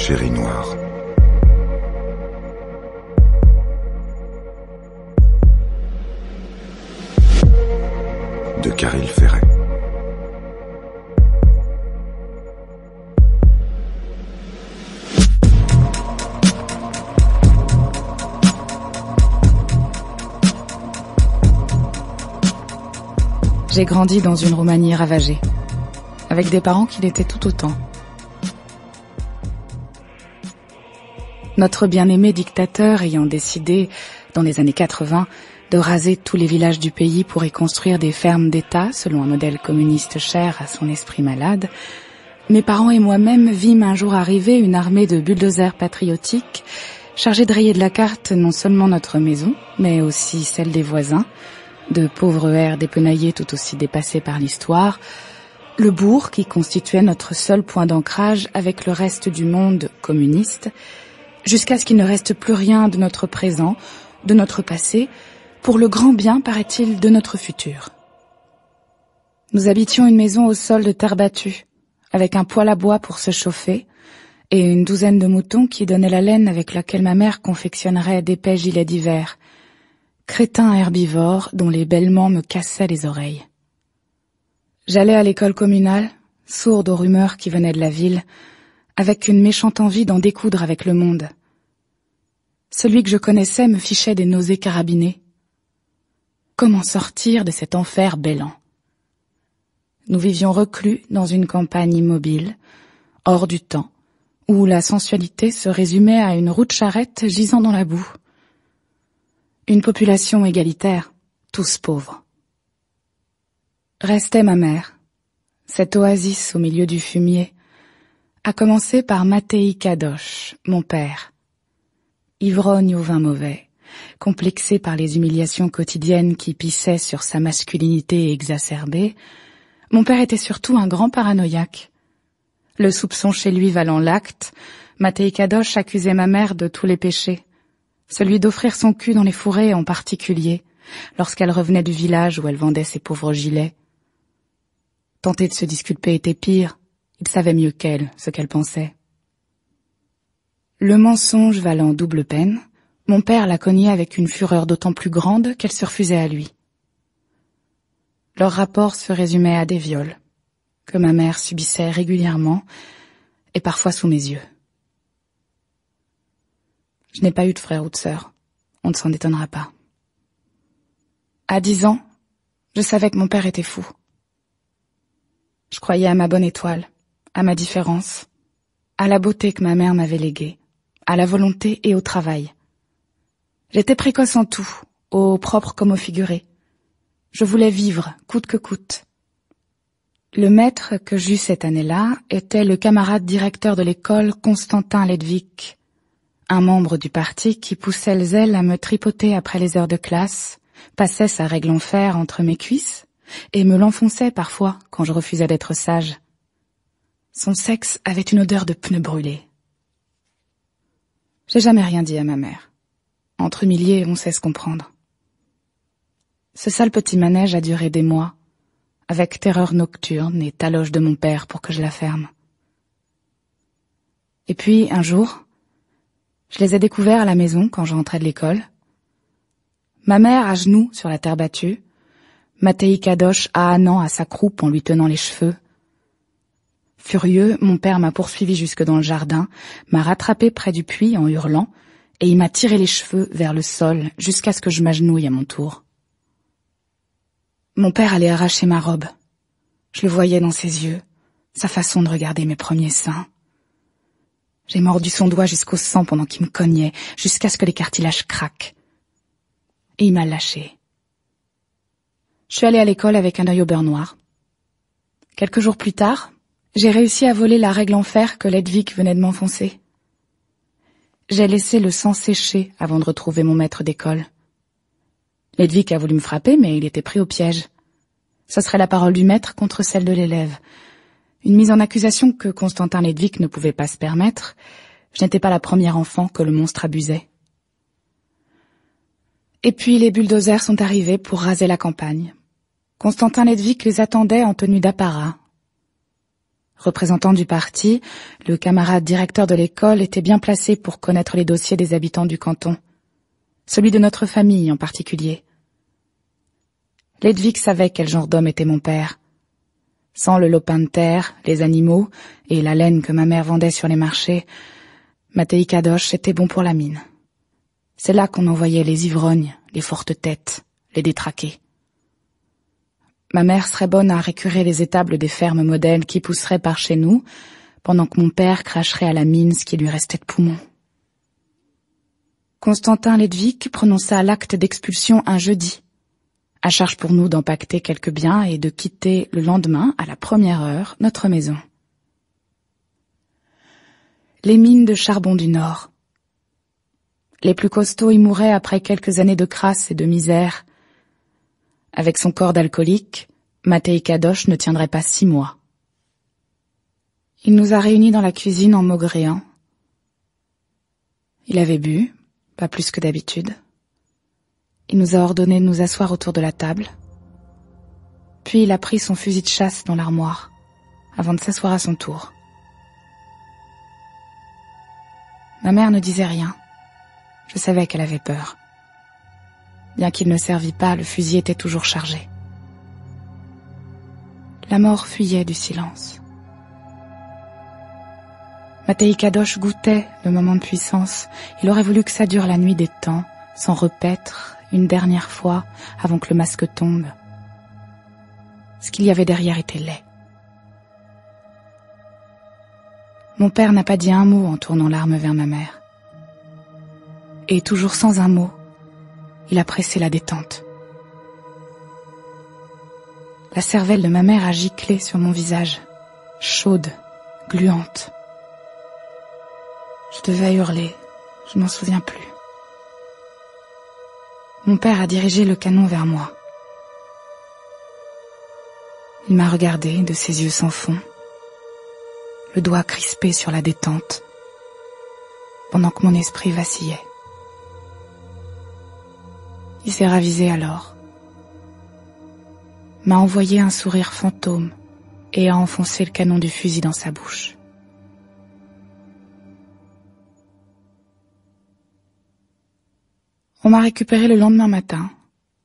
Chérie Noire. De Caril Ferret. J'ai grandi dans une Roumanie ravagée, avec des parents qui l'étaient tout autant. Notre bien-aimé dictateur ayant décidé, dans les années 80, de raser tous les villages du pays pour y construire des fermes d'État selon un modèle communiste cher à son esprit malade, mes parents et moi-même vîmes un jour arriver une armée de bulldozers patriotiques chargés de rayer de la carte non seulement notre maison, mais aussi celle des voisins, de pauvres airs dépenaillés tout aussi dépassés par l'histoire, le bourg qui constituait notre seul point d'ancrage avec le reste du monde communiste, jusqu'à ce qu'il ne reste plus rien de notre présent, de notre passé, pour le grand bien, paraît-il, de notre futur. Nous habitions une maison au sol de terre battue, avec un poêle à bois pour se chauffer, et une douzaine de moutons qui donnaient la laine avec laquelle ma mère confectionnerait d'épais gilets d'hiver, crétins herbivores dont les bêlements me cassaient les oreilles. J'allais à l'école communale, sourde aux rumeurs qui venaient de la ville, avec une méchante envie d'en découdre avec le monde. Celui que je connaissais me fichait des nausées carabinées. Comment sortir de cet enfer bêlant? Nous vivions reclus dans une campagne immobile, hors du temps, où la sensualité se résumait à une roue de charrette gisant dans la boue. Une population égalitaire, tous pauvres. Restait ma mère, cette oasis au milieu du fumier, à commencer par Matei Kadosh, mon père. Ivrogne au vin mauvais, complexé par les humiliations quotidiennes qui pissaient sur sa masculinité exacerbée, mon père était surtout un grand paranoïaque. Le soupçon chez lui valant l'acte, Matei Kadosh accusait ma mère de tous les péchés. Celui d'offrir son cul dans les fourrés en particulier, lorsqu'elle revenait du village où elle vendait ses pauvres gilets. Tenter de se disculper était pire, il savait mieux qu'elle ce qu'elle pensait. Le mensonge valant double peine, mon père la cognait avec une fureur d'autant plus grande qu'elle se refusait à lui. Leur rapport se résumait à des viols, que ma mère subissait régulièrement et parfois sous mes yeux. Je n'ai pas eu de frère ou de sœur, on ne s'en étonnera pas. À 10 ans, je savais que mon père était fou. Je croyais à ma bonne étoile, à ma différence, à la beauté que ma mère m'avait léguée, à la volonté et au travail. J'étais précoce en tout, au propre comme au figuré. Je voulais vivre, coûte que coûte. Le maître que j'eus cette année-là était le camarade directeur de l'école Constantin Ledvik, un membre du parti qui poussait le zèle à me tripoter après les heures de classe, passait sa règle en fer entre mes cuisses et me l'enfonçait parfois quand je refusais d'être sage. Son sexe avait une odeur de pneus brûlés. J'ai jamais rien dit à ma mère. Entre milliers, on sait se comprendre. Ce sale petit manège a duré des mois, avec terreur nocturne et taloge de mon père pour que je la ferme. Et puis, un jour, je les ai découverts à la maison quand je rentrais de l'école. Ma mère à genoux sur la terre battue, Matei Kadosh ahanant à sa croupe en lui tenant les cheveux. Furieux, mon père m'a poursuivi jusque dans le jardin, m'a rattrapé près du puits en hurlant, et il m'a tiré les cheveux vers le sol jusqu'à ce que je m'agenouille à mon tour. Mon père allait arracher ma robe. Je le voyais dans ses yeux, sa façon de regarder mes premiers seins. J'ai mordu son doigt jusqu'au sang pendant qu'il me cognait, jusqu'à ce que les cartilages craquent. Et il m'a lâché. Je suis allée à l'école avec un œil au beurre noir. Quelques jours plus tard, j'ai réussi à voler la règle en fer que Ledvik venait de m'enfoncer. J'ai laissé le sang sécher avant de retrouver mon maître d'école. Ledvik a voulu me frapper, mais il était pris au piège. Ce serait la parole du maître contre celle de l'élève. Une mise en accusation que Constantin Ledvik ne pouvait pas se permettre. Je n'étais pas la première enfant que le monstre abusait. Et puis les bulldozers sont arrivés pour raser la campagne. Constantin Ledvik les attendait en tenue d'apparat. Représentant du parti, le camarade directeur de l'école était bien placé pour connaître les dossiers des habitants du canton. Celui de notre famille en particulier. Ledwig savait quel genre d'homme était mon père. Sans le lopin de terre, les animaux et la laine que ma mère vendait sur les marchés, Matei Kadosh était bon pour la mine. C'est là qu'on envoyait les ivrognes, les fortes têtes, les détraqués. Ma mère serait bonne à récurer les étables des fermes modèles qui pousseraient par chez nous, pendant que mon père cracherait à la mine ce qui lui restait de poumons. Constantin Ledwig prononça l'acte d'expulsion un jeudi, à charge pour nous d'empaqueter quelques biens et de quitter le lendemain, à la première heure, notre maison. Les mines de charbon du Nord. Les plus costauds y mouraient après quelques années de crasse et de misère. Avec son corps d'alcoolique, Matei Kadosh ne tiendrait pas 6 mois. Il nous a réunis dans la cuisine en maugréant. Il avait bu, pas plus que d'habitude. Il nous a ordonné de nous asseoir autour de la table. Puis il a pris son fusil de chasse dans l'armoire, avant de s'asseoir à son tour. Ma mère ne disait rien. Je savais qu'elle avait peur. Bien qu'il ne servît pas, le fusil était toujours chargé. La mort fuyait du silence. Matei Kadosh goûtait le moment de puissance. Il aurait voulu que ça dure la nuit des temps, sans repaître une dernière fois avant que le masque tombe. Ce qu'il y avait derrière était laid. Mon père n'a pas dit un mot en tournant l'arme vers ma mère. Et toujours sans un mot, il a pressé la détente. La cervelle de ma mère a giclé sur mon visage, chaude, gluante. Je devais hurler, je m'en souviens plus. Mon père a dirigé le canon vers moi. Il m'a regardé de ses yeux sans fond, le doigt crispé sur la détente, pendant que mon esprit vacillait. Il s'est ravisé alors, m'a envoyé un sourire fantôme et a enfoncé le canon du fusil dans sa bouche. On m'a récupéré le lendemain matin,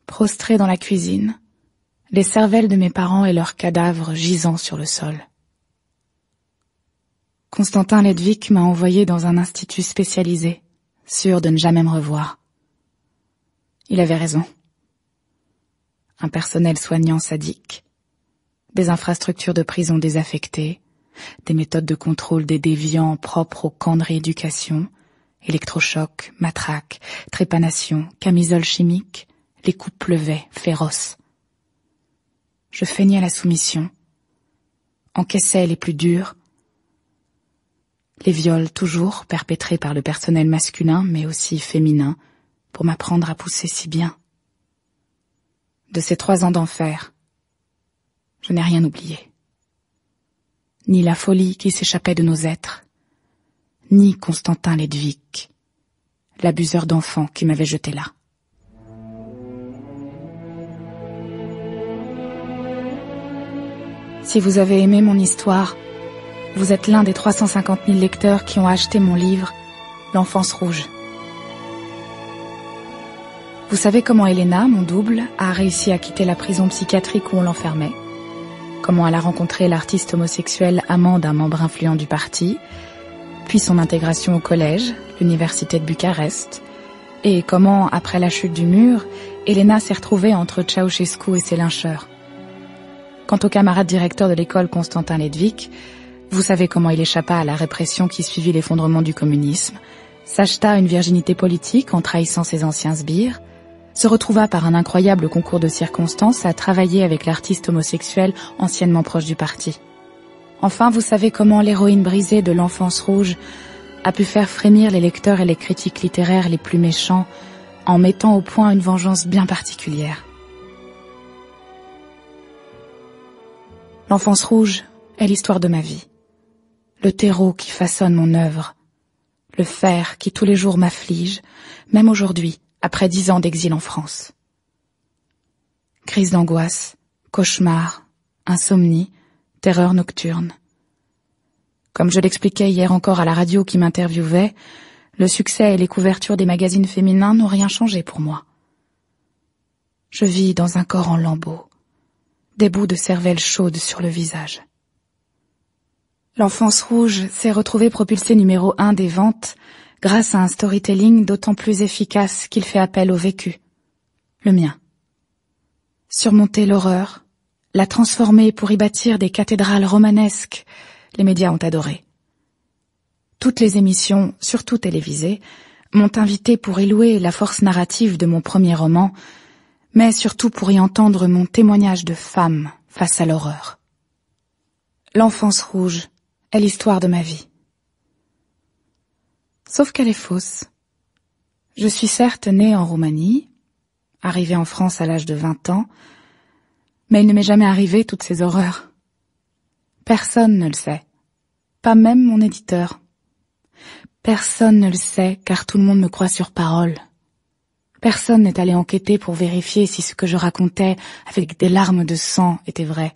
prostré dans la cuisine, les cervelles de mes parents et leurs cadavres gisant sur le sol. Constantin Ledwig m'a envoyé dans un institut spécialisé, sûr de ne jamais me revoir. Il avait raison. Un personnel soignant sadique, des infrastructures de prison désaffectées, des méthodes de contrôle des déviants propres aux camps de rééducation, électrochocs, matraques, trépanation, camisoles chimiques, les coups pleuvaient, féroces. Je feignais la soumission, encaissais les plus durs, les viols toujours perpétrés par le personnel masculin mais aussi féminin, pour m'apprendre à pousser si bien. De ces 3 ans d'enfer, je n'ai rien oublié. Ni la folie qui s'échappait de nos êtres, ni Constantin Ledwig, l'abuseur d'enfants qui m'avait jeté là. Si vous avez aimé mon histoire, vous êtes l'un des 350 000 lecteurs qui ont acheté mon livre « L'enfance rouge ». Vous savez comment Elena, mon double, a réussi à quitter la prison psychiatrique où on l'enfermait, comment elle a rencontré l'artiste homosexuel amant d'un membre influent du parti, puis son intégration au collège, l'université de Bucarest, et comment, après la chute du mur, Elena s'est retrouvée entre Ceausescu et ses lyncheurs. Quant au camarade directeur de l'école Constantin Ledwig, vous savez comment il échappa à la répression qui suivit l'effondrement du communisme, s'acheta une virginité politique en trahissant ses anciens sbires, se retrouva par un incroyable concours de circonstances à travailler avec l'artiste homosexuel anciennement proche du parti. Enfin, vous savez comment l'héroïne brisée de l'enfance rouge a pu faire frémir les lecteurs et les critiques littéraires les plus méchants en mettant au point une vengeance bien particulière. L'enfance rouge est l'histoire de ma vie, le terreau qui façonne mon œuvre, le fer qui tous les jours m'afflige, même aujourd'hui, après 10 ans d'exil en France. Crise d'angoisse, cauchemars, insomnie, terreur nocturne, Comme je l'expliquais hier encore à la radio qui m'interviewait, le succès et les couvertures des magazines féminins n'ont rien changé pour moi. Je vis dans un corps en lambeaux, des bouts de cervelle chaude sur le visage. L'Enfance rouge s'est retrouvé propulsé numéro 1 des ventes grâce à un storytelling d'autant plus efficace qu'il fait appel au vécu, le mien. Surmonter l'horreur, la transformer pour y bâtir des cathédrales romanesques, les médias ont adoré. Toutes les émissions, surtout télévisées, m'ont invité pour y louer la force narrative de mon premier roman, mais surtout pour y entendre mon témoignage de femme face à l'horreur. L'Enfance rouge est l'histoire de ma vie. Sauf qu'elle est fausse. Je suis certes née en Roumanie, arrivée en France à l'âge de 20 ans, mais il ne m'est jamais arrivé toutes ces horreurs. Personne ne le sait, pas même mon éditeur. Personne ne le sait car tout le monde me croit sur parole. Personne n'est allé enquêter pour vérifier si ce que je racontais avec des larmes de sang était vrai.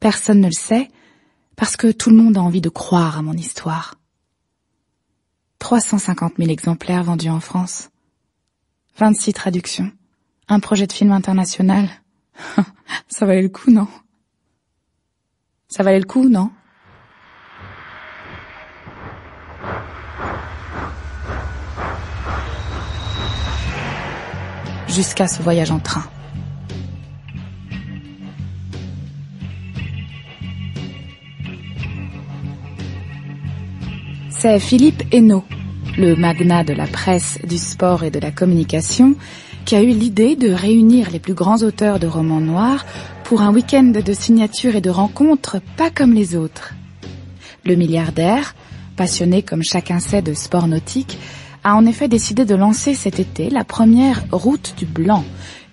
Personne ne le sait parce que tout le monde a envie de croire à mon histoire. 350 000 exemplaires vendus en France. 26 traductions. Un projet de film international. Ça valait le coup, non? Ça valait le coup, non? Jusqu'à ce voyage en train. C'est Philippe Hénault, le magnat de la presse, du sport et de la communication, qui a eu l'idée de réunir les plus grands auteurs de romans noirs pour un week-end de signatures et de rencontres pas comme les autres. Le milliardaire, passionné comme chacun sait de sport nautique, a en effet décidé de lancer cet été la première Route du Blanc,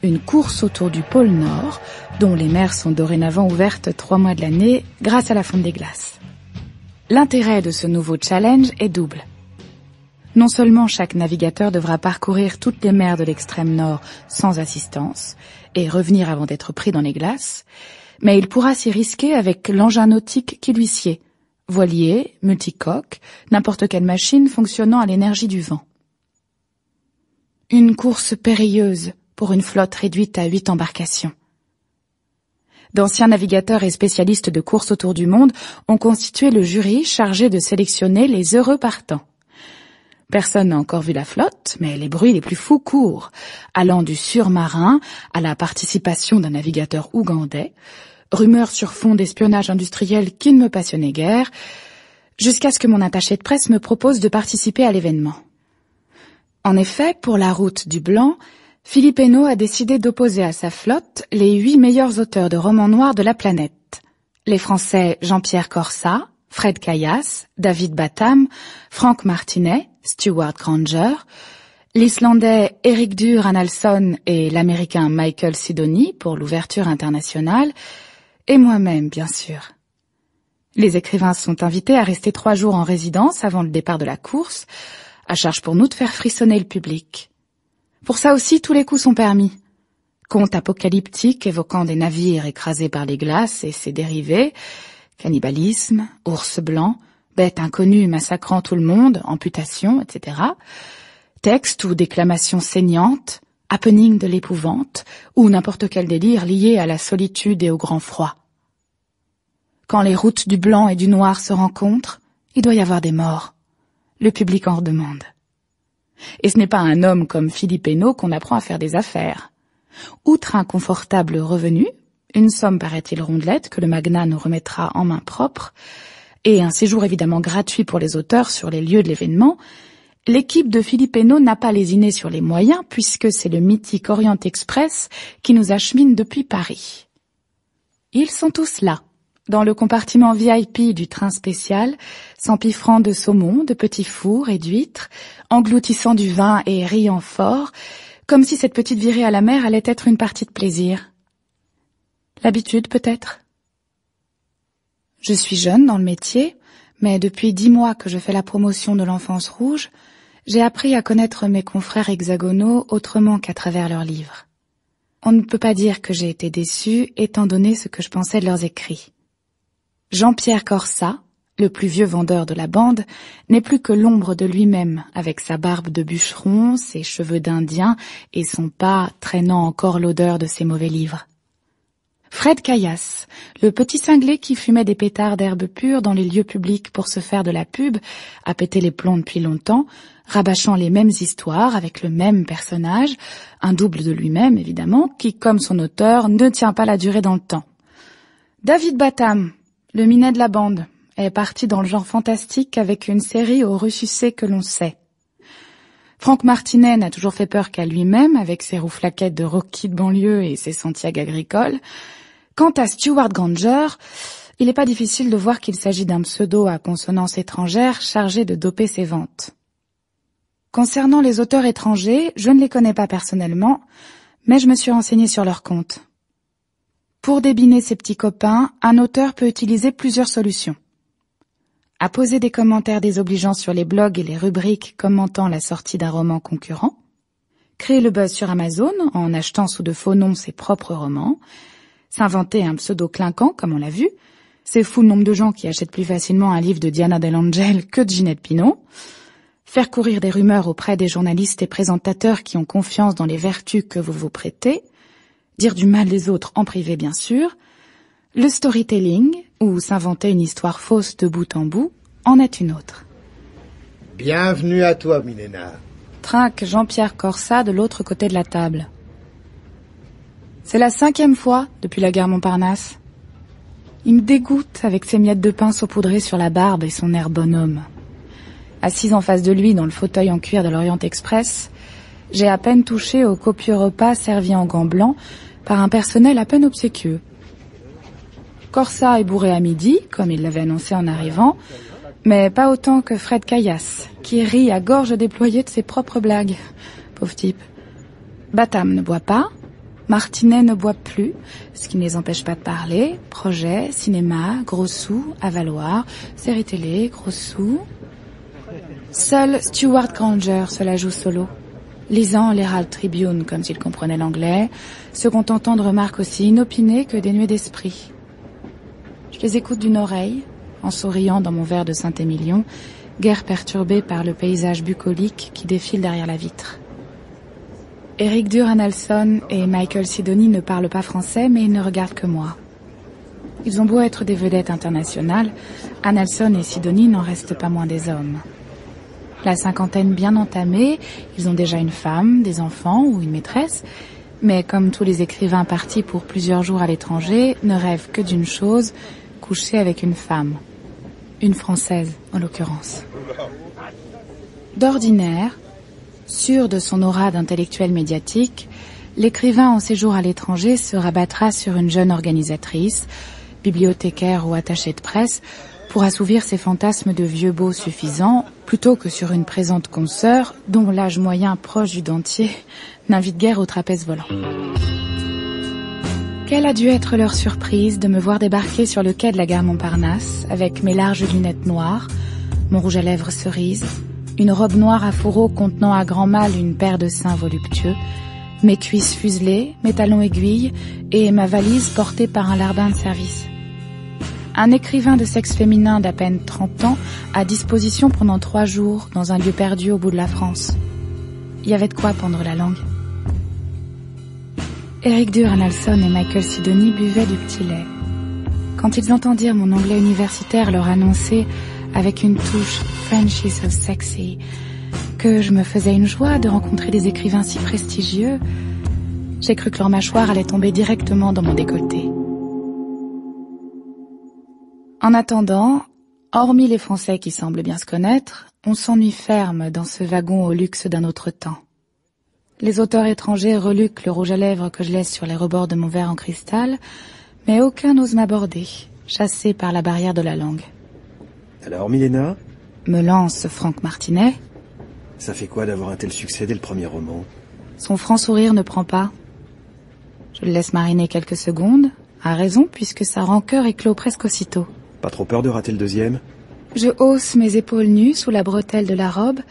une course autour du pôle Nord, dont les mers sont dorénavant ouvertes 3 mois de l'année grâce à la fonte des glaces. L'intérêt de ce nouveau challenge est double. Non seulement chaque navigateur devra parcourir toutes les mers de l'extrême nord sans assistance et revenir avant d'être pris dans les glaces, mais il pourra s'y risquer avec l'engin nautique qui lui sied, voilier, multicoque, n'importe quelle machine fonctionnant à l'énergie du vent. Une course périlleuse pour une flotte réduite à 8 embarcations. D'anciens navigateurs et spécialistes de courses autour du monde ont constitué le jury chargé de sélectionner les heureux partants. Personne n'a encore vu la flotte, mais les bruits les plus fous courent, allant du surmarin à la participation d'un navigateur ougandais, rumeurs sur fond d'espionnage industriel qui ne me passionnait guère, jusqu'à ce que mon attaché de presse me propose de participer à l'événement. En effet, pour la Route du Blanc, Philippe Hénault a décidé d'opposer à sa flotte les 8 meilleurs auteurs de romans noirs de la planète. Les Français Jean-Pierre Corsa, Fred Kayas, David Batam, Frank Martinet, Stuart Granger, l'Islandais Erik Dur Arnaldsson et l'Américain Michael Sidoni pour l'ouverture internationale, et moi-même, bien sûr. Les écrivains sont invités à rester 3 jours en résidence avant le départ de la course, à charge pour nous de faire frissonner le public. Pour ça aussi, tous les coups sont permis. Contes apocalyptiques évoquant des navires écrasés par les glaces et ses dérivés, cannibalisme, ours blanc, bêtes inconnues massacrant tout le monde, amputation, etc. Textes ou déclamations saignantes, happening de l'épouvante, ou n'importe quel délire lié à la solitude et au grand froid. Quand les routes du blanc et du noir se rencontrent, il doit y avoir des morts. Le public en redemande. Et ce n'est pas un homme comme Philippe Hénault qu'on apprend à faire des affaires. Outre un confortable revenu, une somme paraît-il rondelette que le magnat nous remettra en main propre, et un séjour évidemment gratuit pour les auteurs sur les lieux de l'événement, l'équipe de Philippe Hénault n'a pas lésiné sur les moyens puisque c'est le mythique Orient Express qui nous achemine depuis Paris. Ils sont tous là, dans le compartiment VIP du train spécial, s'empiffrant de saumon, de petits fours et d'huîtres, engloutissant du vin et riant fort, comme si cette petite virée à la mer allait être une partie de plaisir. L'habitude, peut-être. Je suis jeune dans le métier, mais depuis 10 mois que je fais la promotion de l'Enfance rouge, j'ai appris à connaître mes confrères hexagonaux autrement qu'à travers leurs livres. On ne peut pas dire que j'ai été déçue, étant donné ce que je pensais de leurs écrits. Jean-Pierre Corsa, le plus vieux vendeur de la bande, n'est plus que l'ombre de lui-même, avec sa barbe de bûcheron, ses cheveux d'Indien et son pas traînant encore l'odeur de ses mauvais livres. Fred Caillasse, le petit cinglé qui fumait des pétards d'herbe pure dans les lieux publics pour se faire de la pub, a pété les plombs depuis longtemps, rabâchant les mêmes histoires avec le même personnage, un double de lui-même évidemment, qui, comme son auteur, ne tient pas la durée dans le temps. David Batham, le minet de la bande, est parti dans le genre fantastique avec une série au ressucé que l'on sait. Franck Martinet n'a toujours fait peur qu'à lui-même, avec ses rouflaquettes de Rocky de banlieue et ses Santiago agricoles. Quant à Stewart Granger, il n'est pas difficile de voir qu'il s'agit d'un pseudo à consonance étrangère chargé de doper ses ventes. Concernant les auteurs étrangers, je ne les connais pas personnellement, mais je me suis renseignée sur leur compte. Pour débiner ses petits copains, un auteur peut utiliser plusieurs solutions. À poser des commentaires désobligeants sur les blogs et les rubriques commentant la sortie d'un roman concurrent, créer le buzz sur Amazon en achetant sous de faux noms ses propres romans, s'inventer un pseudo clinquant, comme on l'a vu, c'est fou le nombre de gens qui achètent plus facilement un livre de Diana Del Angel que de Ginette Pinot, faire courir des rumeurs auprès des journalistes et présentateurs qui ont confiance dans les vertus que vous vous prêtez, dire du mal des autres en privé bien sûr, le storytelling, ou s'inventer une histoire fausse de bout en bout, en est une autre. Bienvenue à toi, Milena. Trinque Jean-Pierre Corsa de l'autre côté de la table. C'est la 5e fois depuis la gare Montparnasse. Il me dégoûte avec ses miettes de pain saupoudrées sur la barbe et son air bonhomme. Assise en face de lui dans le fauteuil en cuir de l'Orient Express, j'ai à peine touché au copieux repas servi en gants blancs par un personnel à peine obséquieux. Corsa est bourré à midi, comme il l'avait annoncé en arrivant, mais pas autant que Fred Caillasse, qui rit à gorge déployée de ses propres blagues. Pauvre type. Batham ne boit pas, Martinet ne boit plus, ce qui ne les empêche pas de parler, projet, cinéma, gros sous, avaloir, série télé, gros sous. Seul Stewart Granger se la joue solo, lisant l'Herald Tribune comme s'il comprenait l'anglais, se contentant de remarques aussi inopinées que dénuées d'esprit. Je les écoute d'une oreille, en souriant dans mon verre de Saint-Émilion, guère perturbé par le paysage bucolique qui défile derrière la vitre. Eric Duran-Nelson et Michael Sidoni ne parlent pas français, mais ils ne regardent que moi. Ils ont beau être des vedettes internationales, Nelson et Sidoni n'en restent pas moins des hommes. La cinquantaine bien entamée, ils ont déjà une femme, des enfants ou une maîtresse, mais comme tous les écrivains partis pour plusieurs jours à l'étranger, ne rêvent que d'une chose, coucher avec une femme. Une Française, en l'occurrence. D'ordinaire, sûr de son aura d'intellectuel médiatique, l'écrivain en séjour à l'étranger se rabattra sur une jeune organisatrice, bibliothécaire ou attachée de presse, pour assouvir ses fantasmes de vieux beaux suffisants, plutôt que sur une présente consoeur, dont l'âge moyen proche du dentier n'invite guère au trapèze volant. Quelle a dû être leur surprise de me voir débarquer sur le quai de la gare Montparnasse, avec mes larges lunettes noires, mon rouge à lèvres cerise, une robe noire à fourreau contenant à grand mal une paire de seins voluptueux, mes cuisses fuselées, mes talons aiguilles et ma valise portée par un larbin de service. Un écrivain de sexe féminin d'à peine 30 ans à disposition pendant 3 jours dans un lieu perdu au bout de la France. Il y avait de quoi pendre la langue. Eric Duran-Nelson et Michael Sidoni buvaient du petit lait. Quand ils entendirent mon anglais universitaire leur annoncer, avec une touche « French is so sexy », que je me faisais une joie de rencontrer des écrivains si prestigieux, j'ai cru que leur mâchoire allait tomber directement dans mon décolleté. En attendant, hormis les Français qui semblent bien se connaître, on s'ennuie ferme dans ce wagon au luxe d'un autre temps. Les auteurs étrangers reluquent le rouge à lèvres que je laisse sur les rebords de mon verre en cristal, mais aucun n'ose m'aborder, chassé par la barrière de la langue. Alors, Milena ? Me lance Franck Martinet. Ça fait quoi d'avoir un tel succès dès le premier roman ? Son franc sourire ne prend pas. Je le laisse mariner quelques secondes, à raison puisque sa rancœur éclot presque aussitôt. Pas trop peur de rater le deuxième ? Je hausse mes épaules nues sous la bretelle de la robe,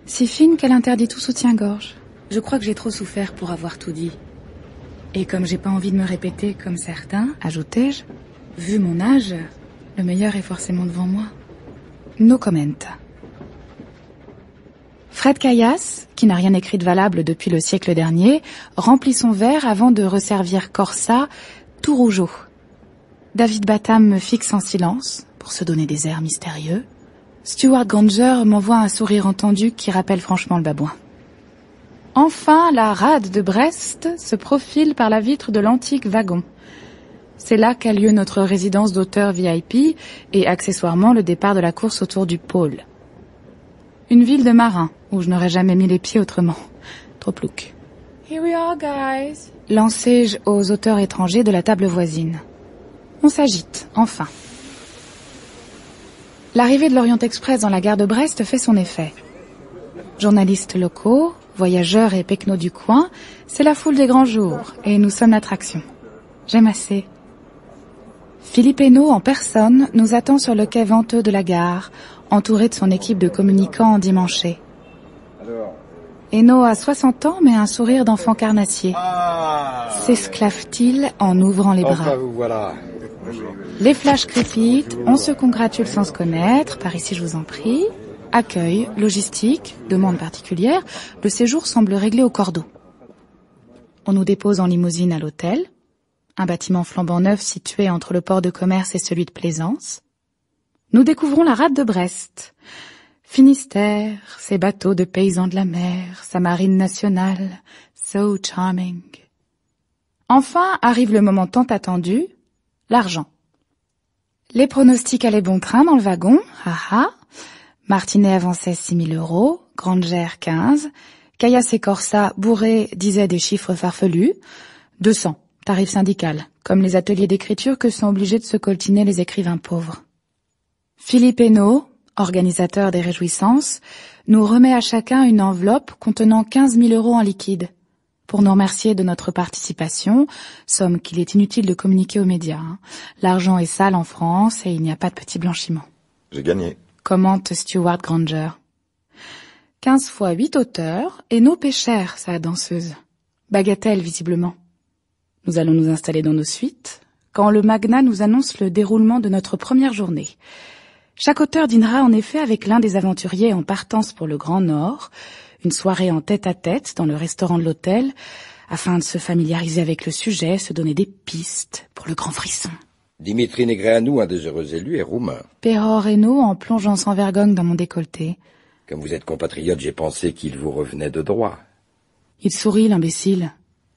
si fine qu'elle interdit tout soutien-gorge. Je crois que j'ai trop souffert pour avoir tout dit. Et comme j'ai pas envie de me répéter comme certains, ajoutai-je, vu mon âge, Le meilleur est forcément devant moi. No comment. Fred Caillasse, qui n'a rien écrit de valable depuis le siècle dernier, remplit son verre avant de resservir Corsa, tout rougeau. David Batham me fixe en silence, pour se donner des airs mystérieux. Stewart Granger m'envoie un sourire entendu qui rappelle franchement le babouin. Enfin, la rade de Brest se profile par la vitre de l'antique wagon. C'est là qu'a lieu notre résidence d'auteur VIP et accessoirement le départ de la course autour du pôle. Une ville de marins où je n'aurais jamais mis les pieds autrement. Trop plouc. Here we are, guys. Lancé-je aux auteurs étrangers de la table voisine. On s'agite, enfin. L'arrivée de l'Orient Express dans la gare de Brest fait son effet. Journalistes locaux, voyageurs et pecnos du coin, c'est la foule des grands jours et nous sommes l'attraction. J'aime assez. Philippe Hainaut en personne nous attend sur le quai venteux de la gare, entouré de son équipe de communicants endimanchés. Hainaut a 60 ans mais un sourire d'enfant carnassier. S'esclave-t-il en ouvrant les bras. Enfin, vous voilà. Les flashs crépitent, on se congratule sans se connaître, par ici je vous en prie. Accueil, logistique, demande particulière, le séjour semble réglé au cordeau. On nous dépose en limousine à l'hôtel, un bâtiment flambant neuf situé entre le port de commerce et celui de Plaisance. Nous découvrons la rade de Brest. Finistère, ses bateaux de paysans de la mer, sa marine nationale, so charming. Enfin arrive le moment tant attendu, l'argent. Les pronostics allaient bon train dans le wagon, haha. Martinet avançait 6 000 €, Granger 15, Caillasse et Corsa, bourrés, disaient des chiffres farfelus, 200, tarif syndical, comme les ateliers d'écriture que sont obligés de se coltiner les écrivains pauvres. Philippe Hainaut, organisateur des réjouissances, nous remet à chacun une enveloppe contenant 15 000 € en liquide, pour nous remercier de notre participation, somme qu'il est inutile de communiquer aux médias. L'argent est sale en France et il n'y a pas de petit blanchiment. J'ai gagné. Commente Stewart Granger. 15 fois 8 auteurs, et nos pêcheurs, sa danseuse. Bagatelle, visiblement. Nous allons nous installer dans nos suites, quand le magnat nous annonce le déroulement de notre première journée. Chaque auteur dînera en effet avec l'un des aventuriers en partance pour le Grand Nord, une soirée en tête-à-tête dans le restaurant de l'hôtel, afin de se familiariser avec le sujet, se donner des pistes pour le grand frisson. Dimitri Negreanu, un des heureux élus, est roumain. Péror Hainaut en plongeant sans vergogne dans mon décolleté. Comme vous êtes compatriote, j'ai pensé qu'il vous revenait de droit. Il sourit, l'imbécile,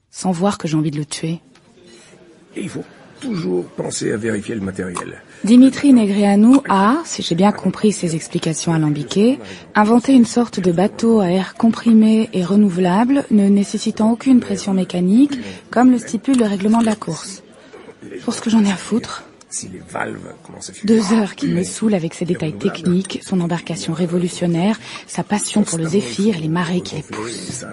sans voir que j'ai envie de le tuer. Et il faut toujours penser à vérifier le matériel. Dimitri Negreanu a, si j'ai bien compris ses explications alambiquées, inventé une sorte de bateau à air comprimé et renouvelable, ne nécessitant aucune pression mécanique, comme le stipule le règlement de la course. Pour ce que j'en ai à foutre. Si les valves commencent à fumer. 2 heures qu'il me saoule avec ses détails techniques, son embarcation révolutionnaire, sa passion pour le zéphyr et les marées qui les poussent.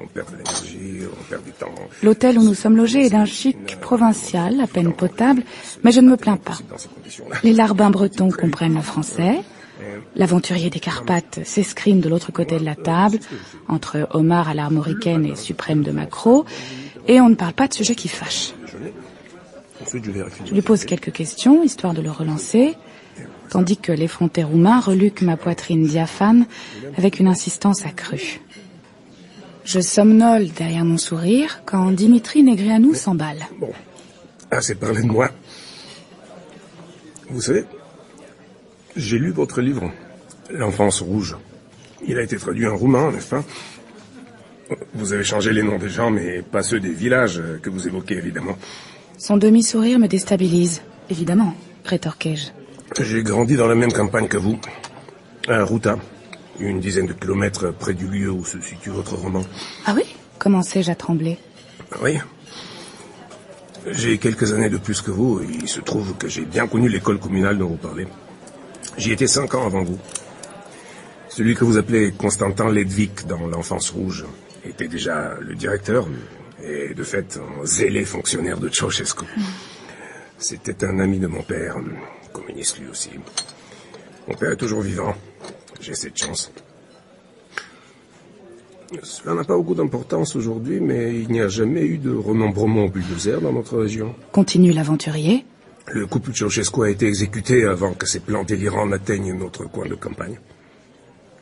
On perd de l'énergie, on perd du temps. L'hôtel où nous sommes logés est d'un chic provincial, à peine potable, mais je ne me plains pas. Les larbins bretons comprennent le français. L'aventurier des Carpates s'escrime de l'autre côté de la table, entre homard à l'armoricaine et suprême de maquereau, et on ne parle pas de sujets qui fâchent. Je lui pose quelques questions, histoire de le relancer, tandis que l'effronté roumain reluque ma poitrine diaphane avec une insistance accrue. Je somnole derrière mon sourire quand Dimitri Negreanu s'emballe. Bon, assez parlé de moi. Vous savez, j'ai lu votre livre, L'enfance rouge. Il a été traduit en roumain, n'est-ce pas? Vous avez changé les noms des gens, mais pas ceux des villages que vous évoquez, évidemment. Son demi-sourire me déstabilise, évidemment, rétorquai-je. J'ai grandi dans la même campagne que vous, à Ruta, une dizaine de kilomètres près du lieu où se situe votre roman. Ah oui? Commençai-je à trembler. Oui. J'ai quelques années de plus que vous, et il se trouve que j'ai bien connu l'école communale dont vous parlez. J'y étais 5 ans avant vous. Celui que vous appelez Constantin Ledvic dans L'Enfance Rouge était déjà le directeur, et de fait un zélé fonctionnaire de Ceausescu. C'était un ami de mon père, communiste lui aussi. Mon père est toujours vivant. J'ai cette chance. Cela n'a pas beaucoup d'importance aujourd'hui, mais il n'y a jamais eu de remembrement bulldozer dans notre région. Continue l'aventurier. Le couple Ceausescu a été exécuté avant que ses plans délirants n'atteignent notre coin de campagne.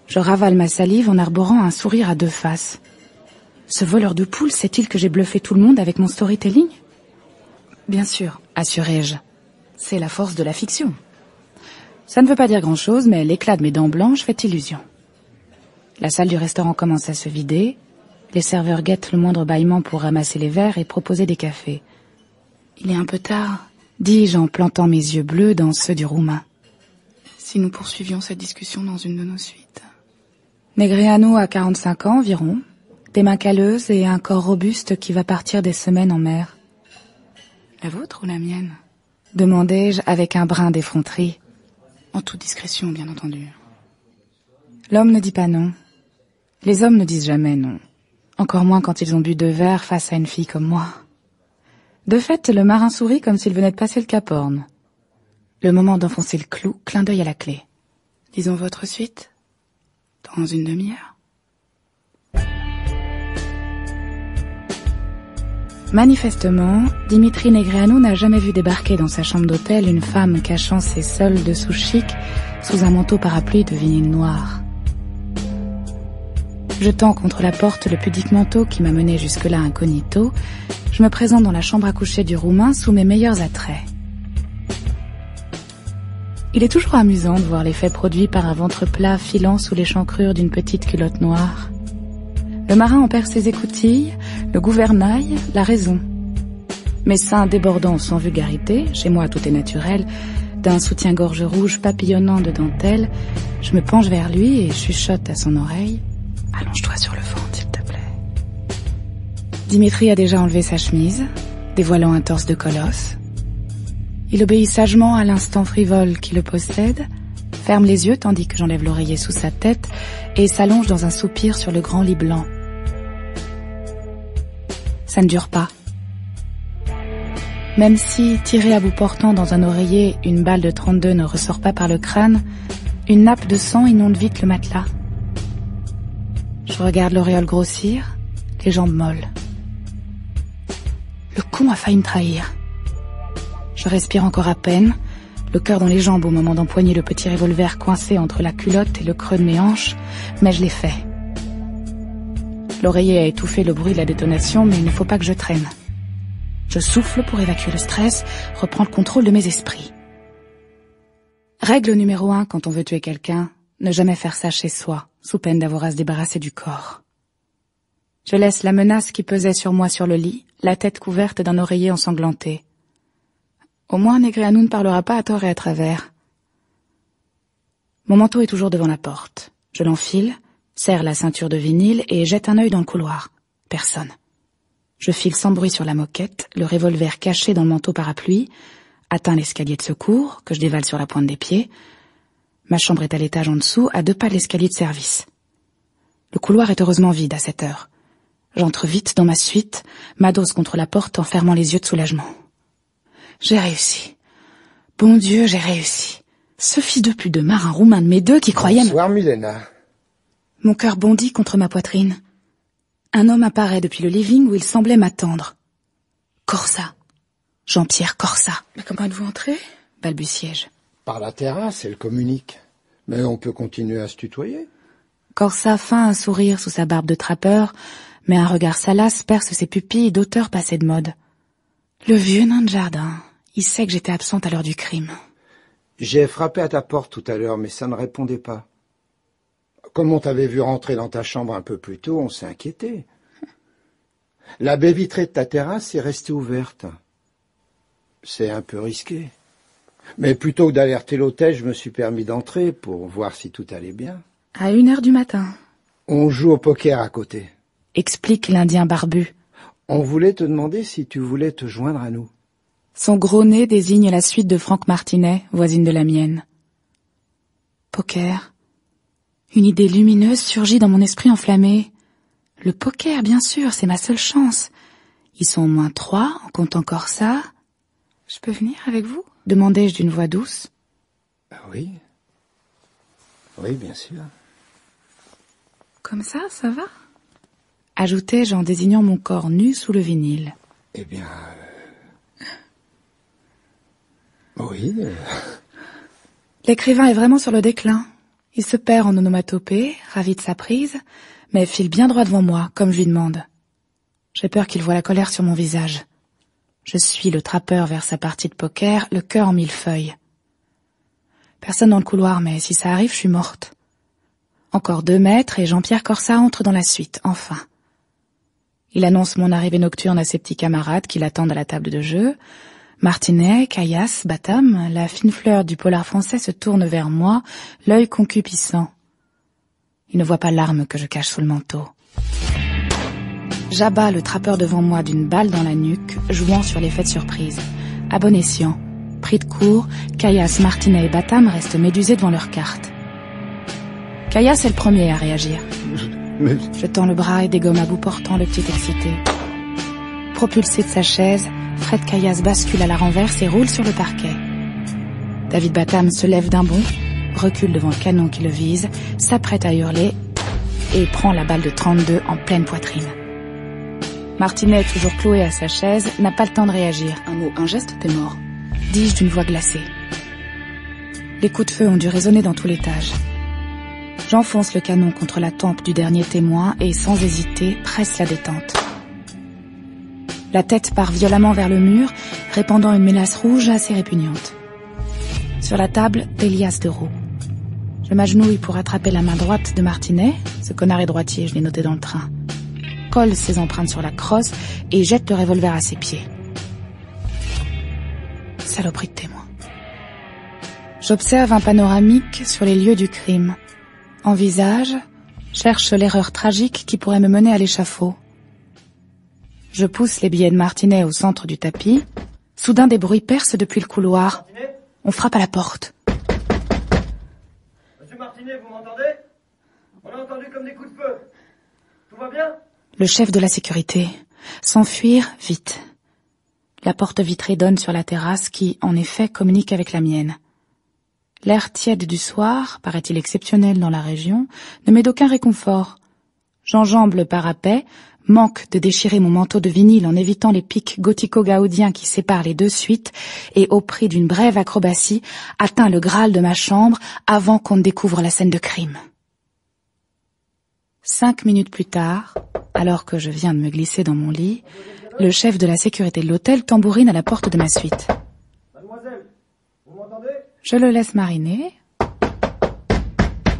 Je ravale ma salive en arborant un sourire à deux faces. Ce voleur de poules sait-il que j'ai bluffé tout le monde avec mon storytelling? Bien sûr, assurai-je. C'est la force de la fiction. Ça ne veut pas dire grand-chose, mais l'éclat de mes dents blanches fait illusion. La salle du restaurant commence à se vider. Les serveurs guettent le moindre bâillement pour ramasser les verres et proposer des cafés. Il est un peu tard, dis-je en plantant mes yeux bleus dans ceux du Roumain. Si nous poursuivions cette discussion dans une de nos suites. Negreanu a 45 ans environ, des mains calleuses et un corps robuste qui va partir des semaines en mer. La vôtre ou la mienne? Demandai-je avec un brin d'effronterie. En toute discrétion, bien entendu. L'homme ne dit pas non. Les hommes ne disent jamais non. Encore moins quand ils ont bu 2 verres face à une fille comme moi. De fait, le marin sourit comme s'il venait de passer le Cap Horn. Le moment d'enfoncer le clou, clin d'œil à la clé. Disons votre suite? Dans une demi-heure. Manifestement, Dimitri Negreanu n'a jamais vu débarquer dans sa chambre d'hôtel une femme cachant ses sols de sous-chic sous un manteau parapluie de vinyle noir. Jetant contre la porte le pudique manteau qui m'a mené jusque-là incognito, je me présente dans la chambre à coucher du Roumain sous mes meilleurs attraits. Il est toujours amusant de voir l'effet produit par un ventre plat filant sous l'échancrure d'une petite culotte noire. Le marin en perd ses écoutilles, le gouvernail, la raison. Mes seins débordant sans vulgarité, chez moi tout est naturel, d'un soutien-gorge rouge papillonnant de dentelle, je me penche vers lui et chuchote à son oreille. « Allonge-toi sur le ventre, s'il te plaît. » Dimitri a déjà enlevé sa chemise, dévoilant un torse de colosse. Il obéit sagement à l'instant frivole qui le possède, ferme les yeux tandis que j'enlève l'oreiller sous sa tête et s'allonge dans un soupir sur le grand lit blanc. Ça ne dure pas. Même si, tiré à bout portant dans un oreiller, une balle de 32 ne ressort pas par le crâne, une nappe de sang inonde vite le matelas. Je regarde l'auréole grossir, les jambes molles. Le con a failli me trahir. Je respire encore à peine, le cœur dans les jambes au moment d'empoigner le petit revolver coincé entre la culotte et le creux de mes hanches, mais je l'ai fait. L'oreiller a étouffé le bruit de la détonation, mais il ne faut pas que je traîne. Je souffle pour évacuer le stress, reprends le contrôle de mes esprits. Règle numéro 1 quand on veut tuer quelqu'un, ne jamais faire ça chez soi, sous peine d'avoir à se débarrasser du corps. Je laisse la menace qui pesait sur moi sur le lit, la tête couverte d'un oreiller ensanglanté. Au moins, Negreanu ne parlera pas à tort et à travers. Mon manteau est toujours devant la porte. Je l'enfile, serre la ceinture de vinyle et jette un œil dans le couloir. Personne. Je file sans bruit sur la moquette, le revolver caché dans le manteau parapluie, atteins l'escalier de secours, que je dévale sur la pointe des pieds. Ma chambre est à l'étage en dessous, à 2 pas de l'escalier de service. Le couloir est heureusement vide à cette heure. J'entre vite dans ma suite, m'adosse contre la porte en fermant les yeux de soulagement. J'ai réussi. Bon Dieu, j'ai réussi. Ce fils de pute de marin roumain de mes deux qui croyait... Bonsoir, Milena. Mon cœur bondit contre ma poitrine. Un homme apparaît depuis le living où il semblait m'attendre. Corsa. Jean-Pierre Corsa. Mais comment êtes-vous entré? Balbutiai-je. Par la terrasse, elle communique. Mais on peut continuer à se tutoyer. Corsa feint un sourire sous sa barbe de trappeur, mais un regard salace perce ses pupilles d'auteur passé de mode. Le vieux nain de jardin, il sait que j'étais absente à l'heure du crime. J'ai frappé à ta porte tout à l'heure, mais ça ne répondait pas. Comme on t'avait vu rentrer dans ta chambre un peu plus tôt, on s'est inquiété. La baie vitrée de ta terrasse est restée ouverte. C'est un peu risqué. Mais plutôt que d'alerter l'hôtel, je me suis permis d'entrer pour voir si tout allait bien. À 1h du matin. On joue au poker à côté. Explique l'Indien barbu. On voulait te demander si tu voulais te joindre à nous. Son gros nez désigne la suite de Franck Martinet, voisine de la mienne. Poker. Une idée lumineuse surgit dans mon esprit enflammé. Le poker, bien sûr, c'est ma seule chance. Ils sont au moins 3, en comptant Corsa. Je peux venir avec vous? Demandai-je d'une voix douce. Oui. Oui, bien sûr. Comme ça va? Ajoutai-je en désignant mon corps nu sous le vinyle. Eh bien... Oui. L'écrivain est vraiment sur le déclin. Il se perd en onomatopée, ravi de sa prise, mais file bien droit devant moi, comme je lui demande. J'ai peur qu'il voie la colère sur mon visage. Je suis le trappeur vers sa partie de poker, le cœur en millefeuille. Personne dans le couloir, mais si ça arrive, je suis morte. Encore 2 mètres et Jean-Pierre Corsa entre dans la suite, enfin. Il annonce mon arrivée nocturne à ses petits camarades qui l'attendent à la table de jeu. Martinet, Caillasse, Batam, la fine fleur du polar français se tourne vers moi, l'œil concupissant. Il ne voit pas l'arme que je cache sous le manteau. J'abats le trappeur devant moi d'une balle dans la nuque, jouant sur l'effet de surprise. À bon escient, pris de court, Caillasse, Martinet et Batam restent médusés devant leurs cartes. Caillasse est le premier à réagir. Mais... Je tends le bras et dégomme à bout portant le petit excité. Propulsé de sa chaise, Fred Caillasse bascule à la renverse et roule sur le parquet. David Batam se lève d'un bond, recule devant le canon qui le vise, s'apprête à hurler et prend la balle de 32 en pleine poitrine. Martinet, toujours cloué à sa chaise, n'a pas le temps de réagir. Un mot, un geste, t'es mort, dis-je d'une voix glacée. Les coups de feu ont dû résonner dans tout l'étage. J'enfonce le canon contre la tempe du dernier témoin et, sans hésiter, presse la détente. La tête part violemment vers le mur, répandant une mélasse rouge assez répugnante. Sur la table, des liasses de roues. Je m'agenouille pour attraper la main droite de Martinet, ce connard est droitier, je l'ai noté dans le train. Colle ses empreintes sur la crosse et jette le revolver à ses pieds. Saloperie de témoin. J'observe un panoramique sur les lieux du crime. Envisage, cherche l'erreur tragique qui pourrait me mener à l'échafaud. Je pousse les billets de Martinet au centre du tapis. Soudain, des bruits percent depuis le couloir. On frappe à la porte. Monsieur Martinet, vous m'entendez? On a entendu comme des coups de feu. Tout va bien? Le chef de la sécurité. S'enfuir vite. La porte vitrée donne sur la terrasse qui, en effet, communique avec la mienne. L'air tiède du soir, paraît-il exceptionnel dans la région, ne m'est d'aucun réconfort. J'enjambe le parapet, manque de déchirer mon manteau de vinyle en évitant les pics gothico-gaaudiens qui séparent les 2 suites et, au prix d'une brève acrobatie, atteins le Graal de ma chambre avant qu'on ne découvre la scène de crime. 5 minutes plus tard, alors que je viens de me glisser dans mon lit, le chef de la sécurité de l'hôtel tambourine à la porte de ma suite. Mademoiselle, vous m'entendez? Je le laisse mariner.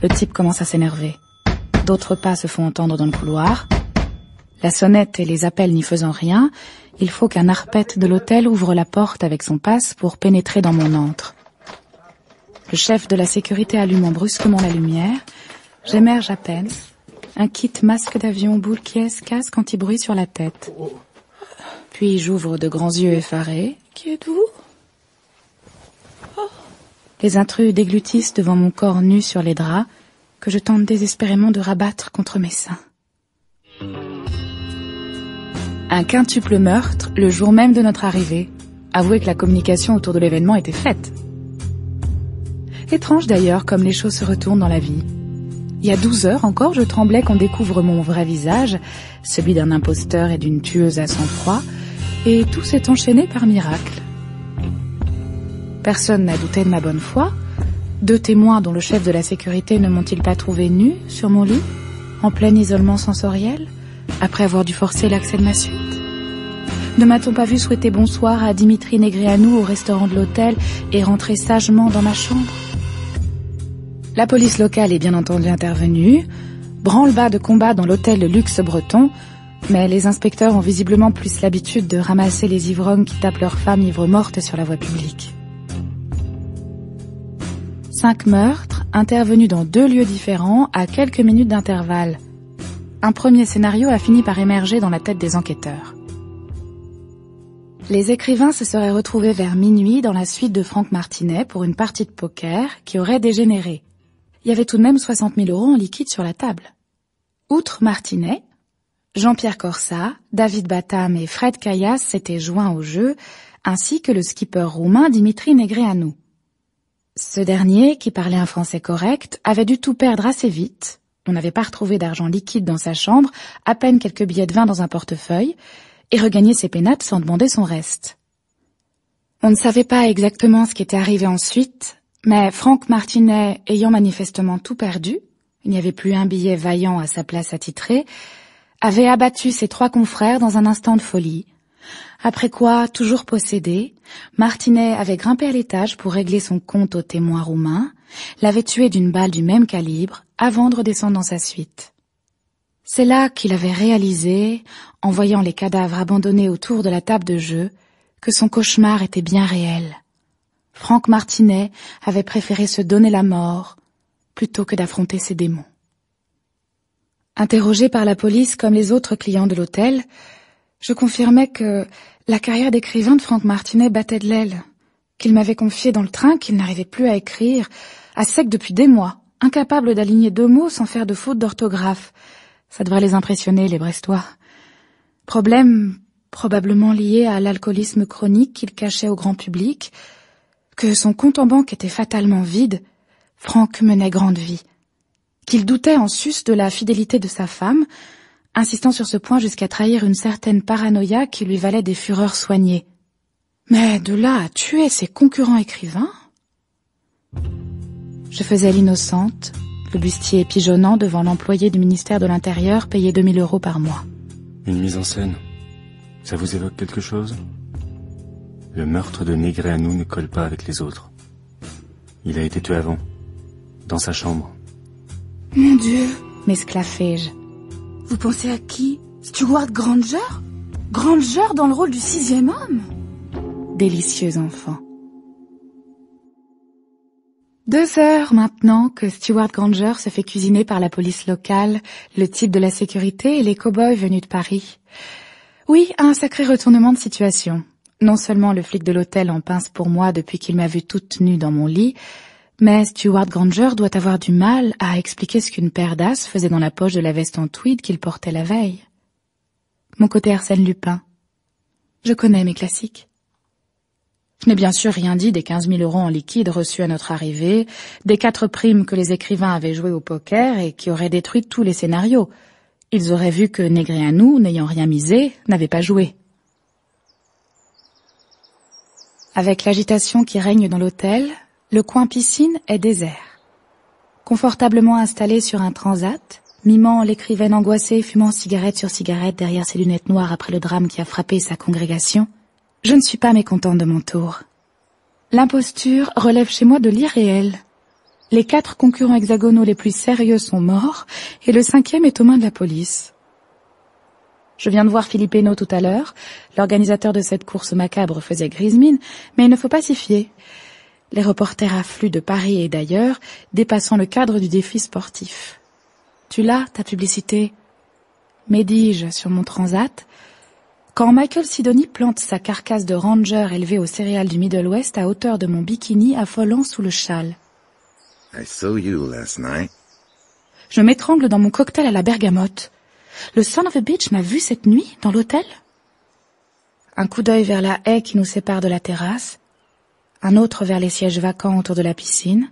Le type commence à s'énerver. D'autres pas se font entendre dans le couloir. La sonnette et les appels n'y faisant rien, il faut qu'un arpète de l'hôtel ouvre la porte avec son passe pour pénétrer dans mon antre. Le chef de la sécurité allumant brusquement la lumière, j'émerge à peine. Un kit masque d'avion, boule caisse, casque anti-bruit sur la tête. Puis j'ouvre de grands yeux effarés. Qui êtes-vous? Les intrus déglutissent devant mon corps nu sur les draps, que je tente désespérément de rabattre contre mes seins. Un quintuple meurtre le jour même de notre arrivée. Avouez que la communication autour de l'événement était faite. Étrange d'ailleurs comme les choses se retournent dans la vie. Il y a 12 heures encore, je tremblais qu'on découvre mon vrai visage, celui d'un imposteur et d'une tueuse à sang-froid, et tout s'est enchaîné par miracle. Personne n'a douté de ma bonne foi. 2 témoins dont le chef de la sécurité ne m'ont-ils pas trouvé nu sur mon lit, en plein isolement sensoriel, après avoir dû forcer l'accès de ma suite? Ne m'a-t-on pas vu souhaiter bonsoir à Dimitri Negreanu au restaurant de l'hôtel et rentrer sagement dans ma chambre? La police locale est bien entendu intervenue, branle-bas de combat dans l'hôtel de luxe breton, mais les inspecteurs ont visiblement plus l'habitude de ramasser les ivrognes qui tapent leurs femmes ivres mortes sur la voie publique. 5 meurtres, intervenus dans 2 lieux différents, à quelques minutes d'intervalle. Un premier scénario a fini par émerger dans la tête des enquêteurs. Les écrivains se seraient retrouvés vers minuit dans la suite de Franck Martinet pour une partie de poker qui aurait dégénéré. Il y avait tout de même 60 000 € en liquide sur la table. Outre Martinet, Jean-Pierre Corsa, David Batam et Fred Caillasse s'étaient joints au jeu, ainsi que le skipper roumain Dimitri Negreanu. Ce dernier, qui parlait un français correct, avait dû tout perdre assez vite. On n'avait pas retrouvé d'argent liquide dans sa chambre, à peine quelques billets de vin dans un portefeuille, et regagné ses pénates sans demander son reste. On ne savait pas exactement ce qui était arrivé ensuite, mais Frank Martinet ayant manifestement tout perdu, il n'y avait plus un billet vaillant à sa place attitrée, avait abattu ses 3 confrères dans un instant de folie. Après quoi, toujours possédé, Martinet avait grimpé à l'étage pour régler son compte au témoin roumain, l'avait tué d'une balle du même calibre avant de redescendre dans sa suite. C'est là qu'il avait réalisé, en voyant les cadavres abandonnés autour de la table de jeu, que son cauchemar était bien réel. Frank Martinet avait préféré se donner la mort plutôt que d'affronter ses démons. Interrogé par la police comme les autres clients de l'hôtel, je confirmais que la carrière d'écrivain de Frank Martinet battait de l'aile, qu'il m'avait confié dans le train qu'il n'arrivait plus à écrire, à sec depuis des mois, incapable d'aligner 2 mots sans faire de faute d'orthographe. Ça devrait les impressionner, les Brestois. Problème probablement lié à l'alcoolisme chronique qu'il cachait au grand public, que son compte en banque était fatalement vide. Frank menait grande vie, qu'il doutait en sus de la fidélité de sa femme, insistant sur ce point jusqu'à trahir une certaine paranoïa qui lui valait des fureurs soignées. Mais de là à tuer ses concurrents écrivains... Je faisais l'innocente, le bustier pigeonnant devant l'employé du ministère de l'Intérieur payé 2 000 € par mois. Une mise en scène, ça vous évoque quelque chose? Le meurtre de Negreanu ne colle pas avec les autres. Il a été tué avant, dans sa chambre. Mon Dieu, m'esclaffai-je. Vous pensez à qui? Stewart Granger? Granger dans le rôle du 6e homme? Délicieux enfant. 2 heures maintenant que Stewart Granger se fait cuisiner par la police locale, le type de la sécurité et les cow-boys venus de Paris. Oui, un sacré retournement de situation. Non seulement le flic de l'hôtel en pince pour moi depuis qu'il m'a vue toute nue dans mon lit, mais Stewart Granger doit avoir du mal à expliquer ce qu'une paire d'as faisait dans la poche de la veste en tweed qu'il portait la veille. Mon côté Arsène Lupin. Je connais mes classiques. Je n'ai bien sûr rien dit des 15 000 € en liquide reçus à notre arrivée, des 4 primes que les écrivains avaient jouées au poker et qui auraient détruit tous les scénarios. Ils auraient vu que Negreanu, n'ayant rien misé, n'avait pas joué. Avec l'agitation qui règne dans l'hôtel, le coin piscine est désert. Confortablement installé sur un transat, mimant l'écrivaine angoissée fumant cigarette sur cigarette derrière ses lunettes noires après le drame qui a frappé sa congrégation, je ne suis pas mécontente de mon tour. L'imposture relève chez moi de l'irréel. Les 4 concurrents hexagonaux les plus sérieux sont morts et le 5e est aux mains de la police. Je viens de voir Philippe Hénaud tout à l'heure. L'organisateur de cette course macabre faisait grise mine, mais il ne faut pas s'y fier. Les reporters affluent de Paris et d'ailleurs, dépassant le cadre du défi sportif. Tu l'as, ta publicité? Mais dis-je sur mon transat, quand Michael Sidoni plante sa carcasse de ranger élevée aux céréales du Middle West à hauteur de mon bikini affolant sous le châle. I saw you last night. Je m'étrangle dans mon cocktail à la bergamote. Le son of a bitch m'a vu cette nuit dans l'hôtel? Un coup d'œil vers la haie qui nous sépare de la terrasse, un autre vers les sièges vacants autour de la piscine,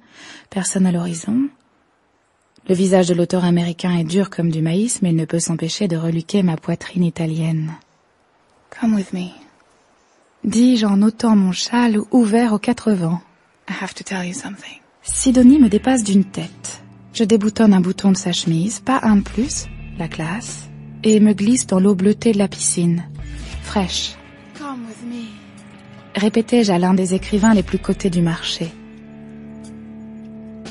personne à l'horizon. Le visage de l'auteur américain est dur comme du maïs, mais il ne peut s'empêcher de reluquer ma poitrine italienne. Come with me, dis-je en ôtant mon châle ouvert aux 4 vents. I have to tell you something. Sidonie me dépasse d'une tête. Je déboutonne un bouton de sa chemise, pas un de plus, la classe, et me glisse dans l'eau bleutée de la piscine, fraîche. Come with me, répétai-je à l'un des écrivains les plus cotés du marché.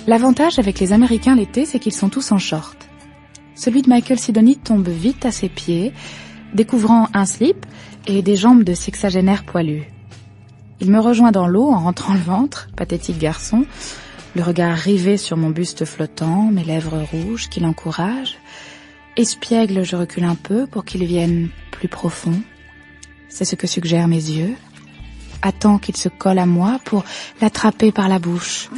L'avantage avec les Américains l'été, c'est qu'ils sont tous en short. Celui de Michael Sidoni tombe vite à ses pieds, découvrant un slip et des jambes de sexagénaire poilu. Il me rejoint dans l'eau en rentrant le ventre, pathétique garçon, le regard rivé sur mon buste flottant, mes lèvres rouges qui l'encouragent. Espiègle, je recule un peu pour qu'il vienne plus profond. C'est ce que suggèrent mes yeux. Attends qu'il se colle à moi pour l'attraper par la bouche.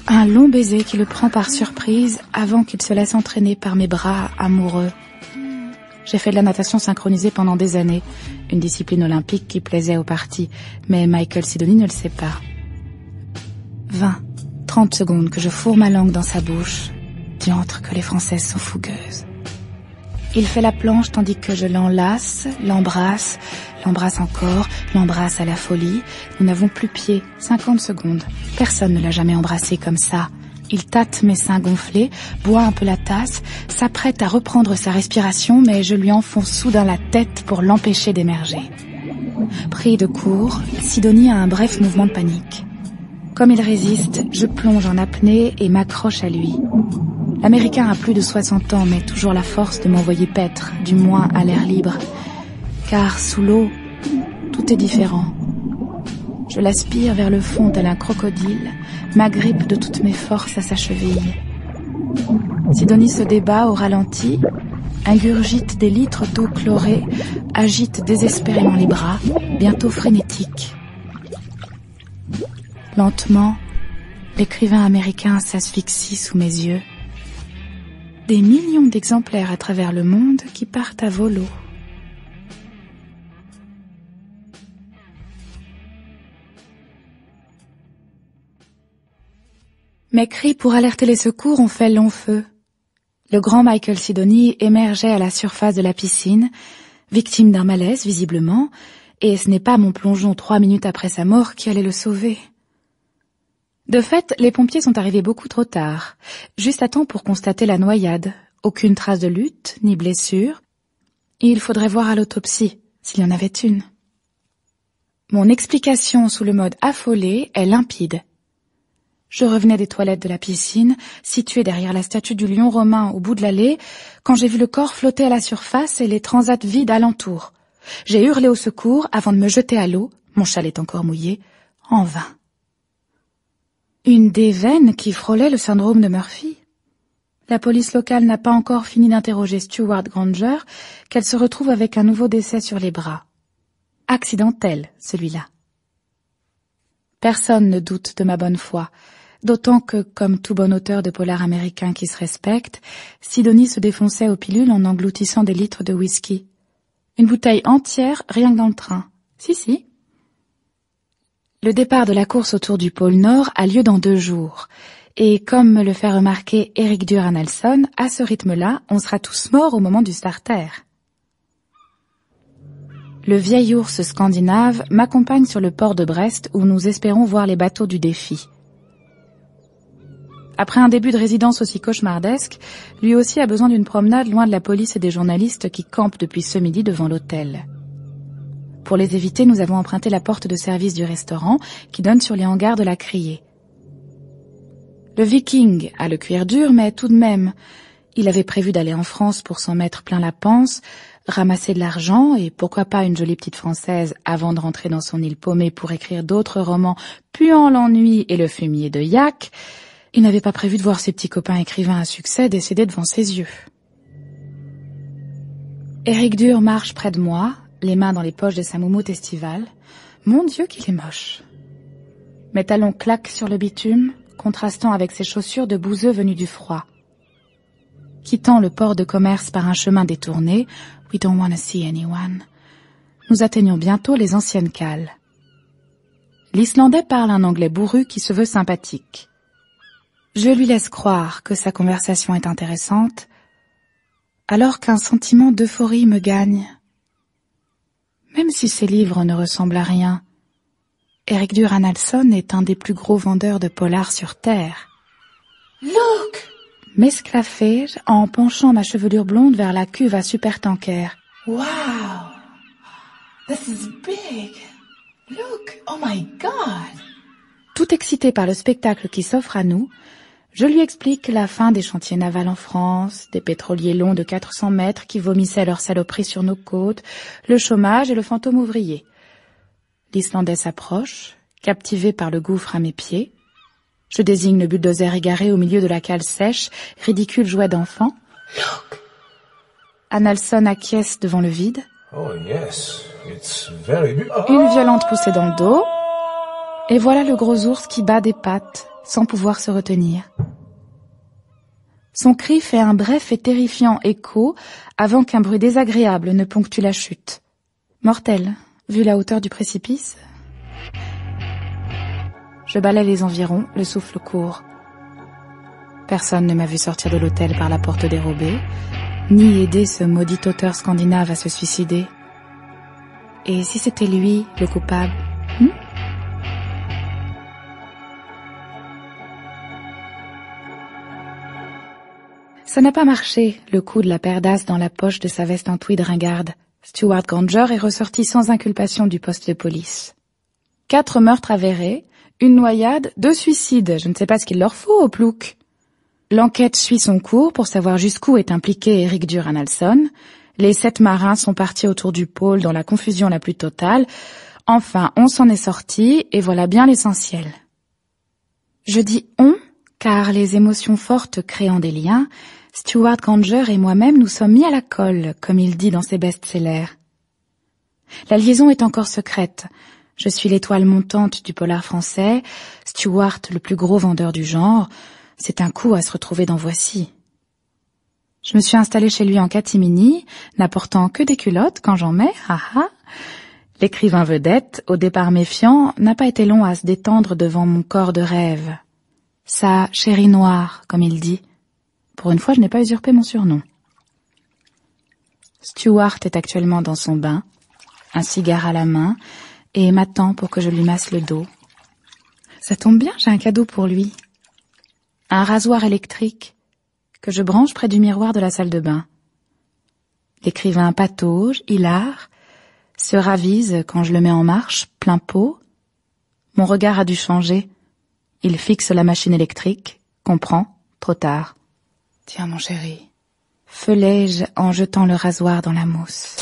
Un long baiser qui le prend par surprise avant qu'il se laisse entraîner par mes bras amoureux. J'ai fait de la natation synchronisée pendant des années, une discipline olympique qui plaisait aux partis, mais Michael Sidoni ne le sait pas. 20-30 secondes que je fourre ma langue dans sa bouche. Diantre que les Françaises sont fougueuses. Il fait la planche tandis que je l'enlace, l'embrasse encore, l'embrasse à la folie. Nous n'avons plus pied. 50 secondes. Personne ne l'a jamais embrassé comme ça. Il tâte mes seins gonflés, boit un peu la tasse, s'apprête à reprendre sa respiration, mais je lui enfonce soudain la tête pour l'empêcher d'émerger. Pris de court, Sidonie a un bref mouvement de panique. Comme il résiste, je plonge en apnée et m'accroche à lui. L'Américain a plus de 60 ans, mais toujours la force de m'envoyer paître, du moins à l'air libre. Car sous l'eau, tout est différent. Je l'aspire vers le fond tel un crocodile, m'agrippe de toutes mes forces à sa cheville. Sidonie se débat au ralenti, ingurgite des litres d'eau chlorée, agite désespérément les bras, bientôt frénétique. Lentement, l'écrivain américain s'asphyxie sous mes yeux. Des millions d'exemplaires à travers le monde qui partent à volo. Mes cris pour alerter les secours ont fait long feu. Le grand Michael Sidonie émergeait à la surface de la piscine, victime d'un malaise visiblement, et ce n'est pas mon plongeon 3 minutes après sa mort qui allait le sauver. De fait, les pompiers sont arrivés beaucoup trop tard, juste à temps pour constater la noyade. Aucune trace de lutte, ni blessure. Et il faudrait voir à l'autopsie, s'il y en avait une. Mon explication sous le mode affolé est limpide. Je revenais des toilettes de la piscine, située derrière la statue du lion romain au bout de l'allée, quand j'ai vu le corps flotter à la surface et les transats vides alentour. J'ai hurlé au secours avant de me jeter à l'eau, mon châle est encore mouillé, en vain. Une des veines qui frôlait le syndrome de Murphy. La police locale n'a pas encore fini d'interroger Stuart Granger, qu'elle se retrouve avec un nouveau décès sur les bras. Accidentel, celui-là. Personne ne doute de ma bonne foi, d'autant que, comme tout bon auteur de polar américain qui se respecte, Sidonie se défonçait aux pilules en engloutissant des litres de whisky. Une bouteille entière, rien que dans le train. Si. Le départ de la course autour du pôle Nord a lieu dans 2 jours. Et comme me le fait remarquer Eric Durand Nelson, à ce rythme-là, on sera tous morts au moment du starter. Le vieil ours scandinave m'accompagne sur le port de Brest où nous espérons voir les bateaux du défi. Après un début de résidence aussi cauchemardesque, lui aussi a besoin d'une promenade loin de la police et des journalistes qui campent depuis ce midi devant l'hôtel. Pour les éviter, nous avons emprunté la porte de service du restaurant qui donne sur les hangars de la Criée. Le Viking a le cuir dur, mais tout de même, il avait prévu d'aller en France pour s'en mettre plein la panse, ramasser de l'argent et pourquoi pas une jolie petite française avant de rentrer dans son île paumée pour écrire d'autres romans puant l'ennui et le fumier de yak. Il n'avait pas prévu de voir ses petits copains écrivains à succès décédés devant ses yeux. Eric Dur marche près de moi, les mains dans les poches de sa moumoute estivale. Mon Dieu qu'il est moche. Mes talons claquent sur le bitume, contrastant avec ses chaussures de bouseux venus du froid. Quittant le port de commerce par un chemin détourné, we don't want to see anyone, nous atteignons bientôt les anciennes cales. L'Islandais parle un anglais bourru qui se veut sympathique. Je lui laisse croire que sa conversation est intéressante, alors qu'un sentiment d'euphorie me gagne. Même si ses livres ne ressemblent à rien, Eric Durand Nelson est un des plus gros vendeurs de polars sur Terre. Look! M'esclaffai-je en penchant ma chevelure blonde vers la cuve à supertanker. Wow! This is big! Look! Oh my God! Tout excité par le spectacle qui s'offre à nous, je lui explique la fin des chantiers navals en France, des pétroliers longs de 400 mètres qui vomissaient leurs saloperies sur nos côtes, le chômage et le fantôme ouvrier. L'Islandais s'approche, captivé par le gouffre à mes pieds. Je désigne le bulldozer égaré au milieu de la cale sèche, ridicule jouet d'enfant. Look! Nelson acquiesce devant le vide. Oh yes, it's very big. Une violente poussée dans le dos. Et voilà le gros ours qui bat des pattes, sans pouvoir se retenir. Son cri fait un bref et terrifiant écho avant qu'un bruit désagréable ne ponctue la chute. Mortel, vu la hauteur du précipice. Je balaie les environs, le souffle court. Personne ne m'a vu sortir de l'hôtel par la porte dérobée. ni aider ce maudit auteur scandinave à se suicider. Et si c'était lui, le coupable, Ça n'a pas marché, le coup de la paire d'as dans la poche de sa veste en tweed ringarde. Stuart Granger est ressorti sans inculpation du poste de police. 4 meurtres avérés, une noyade, 2 suicides. Je ne sais pas ce qu'il leur faut au plouc. L'enquête suit son cours pour savoir jusqu'où est impliqué Eric Duranalson. Les 7 marins sont partis autour du pôle dans la confusion la plus totale. Enfin, on s'en est sorti et voilà bien l'essentiel. Je dis « on » car les émotions fortes créant des liens, Stuart Granger et moi-même nous sommes mis à la colle, comme il dit dans ses best-sellers. La liaison est encore secrète. Je suis l'étoile montante du polar français, Stuart le plus gros vendeur du genre. C'est un coup à se retrouver dans Voici. Je me suis installée chez lui en catimini, n'apportant que des culottes quand j'en mets, haha. L'écrivain vedette, au départ méfiant, n'a pas été long à se détendre devant mon corps de rêve. Sa chérie noire, comme il dit. Pour une fois, je n'ai pas usurpé mon surnom. Stuart est actuellement dans son bain, un cigare à la main, et m'attend pour que je lui masse le dos. Ça tombe bien, j'ai un cadeau pour lui. Un rasoir électrique que je branche près du miroir de la salle de bain. L'écrivain patauge, hilare, se ravise quand je le mets en marche, plein pot. Mon regard a dû changer. Il fixe la machine électrique, comprend, trop tard. Tiens, mon chéri, feulai-je en jetant le rasoir dans la mousse.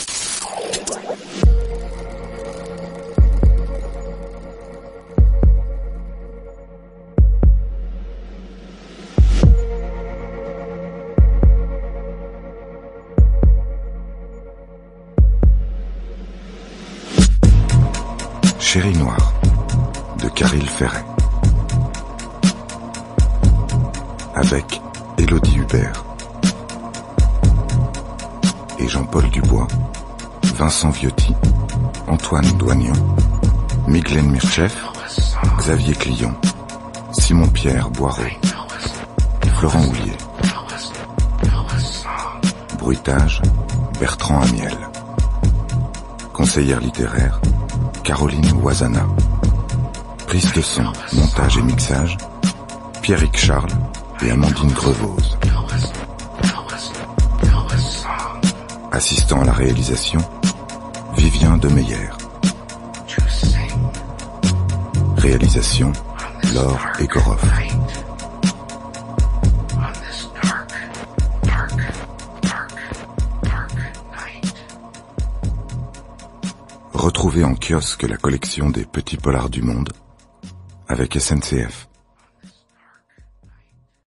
Chérie noire, de Caril Ferret. Avec Élodie Hubert et Jean-Paul Dubois, Vincent Viotti, Antoine Doignon, Miglen Mirchev, Xavier Clion, Simon-Pierre Boireau, Florent Houlier. Bruitage, Bertrand Amiel. Conseillère littéraire, Caroline Ouazana. Prise de son, montage et mixage, Pierrick Charles et Amandine Grevose. Assistant à la réalisation, Vivien Demeyer. Réalisation, Laure Egorov. Retrouvez en kiosque la collection des petits polars du monde avec SNCF.